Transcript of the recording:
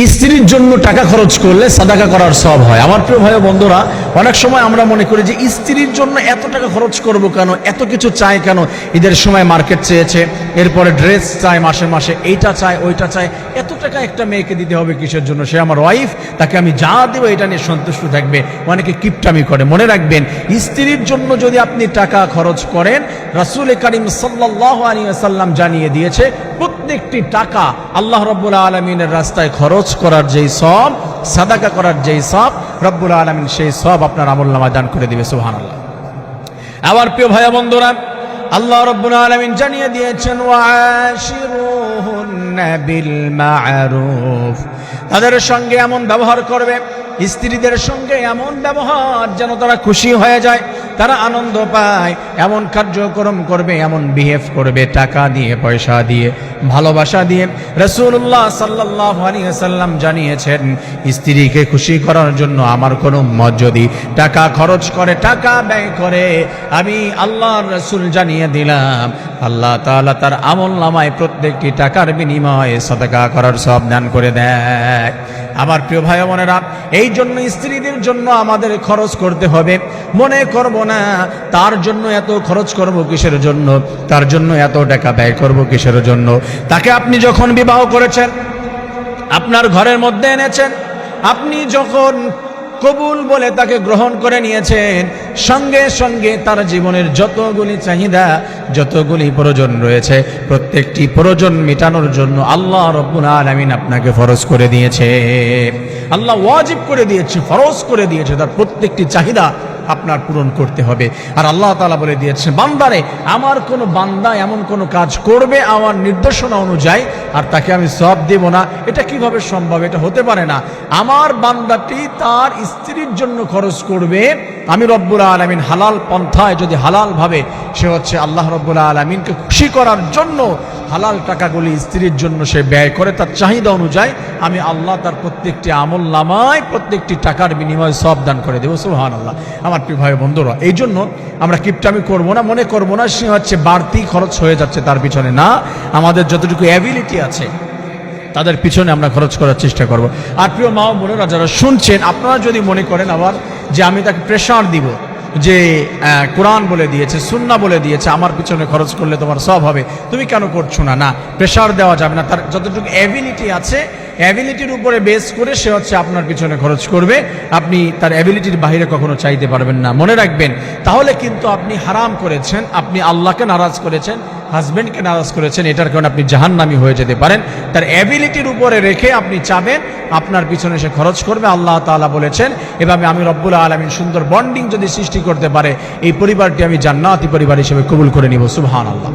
স্ত্রীর জন্য টাকা খরচ করলে সাদাকা করার সওয়াব হয়। আমার প্রিয় ভাই ও বন্ধুরা, অনেক সময় আমরা মনে করি যে স্ত্রীর জন্য এত টাকা খরচ করব কেন, এত কিছু চাই কেন, ঈদের সময় মার্কেট চেয়েছে, এরপরে ড্রেস চাই, মাসে মাসে এইটা চাই ওইটা চাই, এত টাকা একটা মেয়েকে দিতে হবে কিসের জন্য? সে আমার ওয়াইফ, তাকে আমি যা দেবো এটা নিয়ে সন্তুষ্ট থাকবে। অনেকে কিপটামি করে। মনে রাখবেন, স্ত্রীর জন্য যদি আপনি টাকা খরচ করেন, রাসূল করিম সাল্লাল্লাহু আলাইহি ওয়াসাল্লাম জানিয়ে দিয়েছে প্রত্যেকটি টাকা আল্লাহ রাব্বুল আলামিনের রাস্তায় খরচ করার যেই সওয়াব, সাদাকা করার যেই সওয়াব, রব্বুল আলামিন সেই সওয়াব আপনার আমলনামায় দান করে দিবে। সুবহানাল্লাহ। আমার প্রিয় ভাই বন্ধুরা, আল্লাহ রাব্বুল আলামিন জানিয়ে দিয়েছেন ওয়াশিরুহুন্না বিল মা'রুফ, তাদের সঙ্গে এমন ব্যবহার করবে, স্ত্রীদের সঙ্গে এমন ব্যবহার যেন তারা খুশি হয়ে যায়, তারা আনন্দ পায়, এমন কার্যক্রম করবে, এমন বিহেভ করবে, টাকা দিয়ে, পয়সা দিয়ে, ভালোবাসা দিয়ে। রাসূলুল্লাহ সাল্লাল্লাহু আলাইহি ওয়াসাল্লাম জানিয়েছেন, স্ত্রীকে খুশি করার জন্য আমার কোন উম্মত যদি টাকা খরচ করে, টাকা ব্যয় করে, আমি আল্লাহর রাসূল জানিয়ে দিলাম আল্লাহ তাআলা তার আমলনামায় প্রত্যেকটি টাকার বিনিময়ে সাদাকা করার সওয়াব দান করে দেয়। আমার প্রিয় ভাই বোনেরা, এই জন্য স্ত্রীদের জন্য আমাদের খরচ করতে হবে। মনে করব না তার জন্য এত খরচ করব কিসের জন্য, তার জন্য এত টাকা ব্যয় করব কিসের জন্য। তাকে আপনি যখন বিবাহ করেছেন, আপনার ঘরের মধ্যে এনেছেন, আপনি যখন কবুল বলে তাকে গ্রহণ করে নিয়েছেন, সঙ্গে সঙ্গে তার জীবনের যতগুলি চাহিদা, যতগুলি প্রয়োজন রয়েছে, প্রত্যেকটি প্রয়োজন মেটানোর জন্য আল্লাহ রাব্বুল আলামিন আপনাকে ফরজ করে দিয়েছে। আল্লাহ ওয়াজিব করে দিয়েছে, ফরজ করে দিয়েছে, তার প্রত্যেকটি চাহিদা আপনার পূরণ করতে হবে। আর আল্লাহ তাআলা বলে দিয়েছেন, বান্দারে, আমার কোনো বান্দা এমন কোনো কাজ করবে আমার নির্দেশনা অনুযায়ী আর তাকে আমি সওয়াব দেব না, এটা কিভাবে সম্ভব? এটা হতে পারে না। আমার বান্দাটি তার স্ত্রীর জন্য খরচ করবে, আমি রব্বুল আলামিন হালাল পন্থায়, যদি হালাল ভাবে, সে হচ্ছে আল্লাহ রব্বুল আলামিনকে খুশি করার জন্য হালাল টাকাগুলি স্ত্রীর জন্য সে ব্যয় করে, তার চাহিদা অনুযায়ী আমি আল্লাহ তার প্রত্যেকটি আমলনামায় প্রত্যেকটি টাকার বিনিময়ে সওয়াব দান করে দেব। সুবহানাল্লাহ। আমার প্রিয় ভাই বন্ধুরা, এই জন্য আমরা কিপটামি করবো না, মনে করবো না সে হচ্ছে বাড়তি খরচ হয়ে যাচ্ছে তার পিছনে। না, আমাদের যতটুকু অ্যাবিলিটি আছে তাদের পিছনে আমরা খরচ করার চেষ্টা করব। আর প্রিয় মা ও বোনেরা যারা শুনছেন, আপনারা যদি মনে করেন আবার যে আমি তাকে প্রেশার দিব, যে কোরআন বলে দিয়েছে, সুন্নাহ বলে দিয়েছে, আমার পিছনে খরচ করলে তোমার সওয়াব হবে, তুমি কেন করছো না? না, প্রেশার দেওয়া যাবে না। তার যতটুকু অ্যাবিলিটি আছে, অ্যাবিলিটির উপরে বেস করে সে হচ্ছে আপনার পিছনে খরচ করবে। আপনি তার অ্যাবিলিটির বাইরে কখনো চাইতে পারবেন না। মনে রাখবেন, তাহলে কিন্তু আপনি হারাম করেছেন, আপনি আল্লাহকে নারাজ করেছেন, হাজবেন্ডকে নারাজ করেছেন, এটার কারণে আপনি জাহান্নামী হয়ে যেতে পারেন। তার অ্যাবিলিটির উপরে রেখে আপনি চাবেন আপনার পিছনে সে খরচ করবে। আল্লাহ তাআলা বলেছেন, এভাবে আমি রব্বুল আলামিন সুন্দর বন্ডিং যদি সৃষ্টি করতে পারে, এই পরিবারটি আমি জান্নাতি পরিবার হিসেবে কবুল করে নিব। সুবহানাল্লাহ।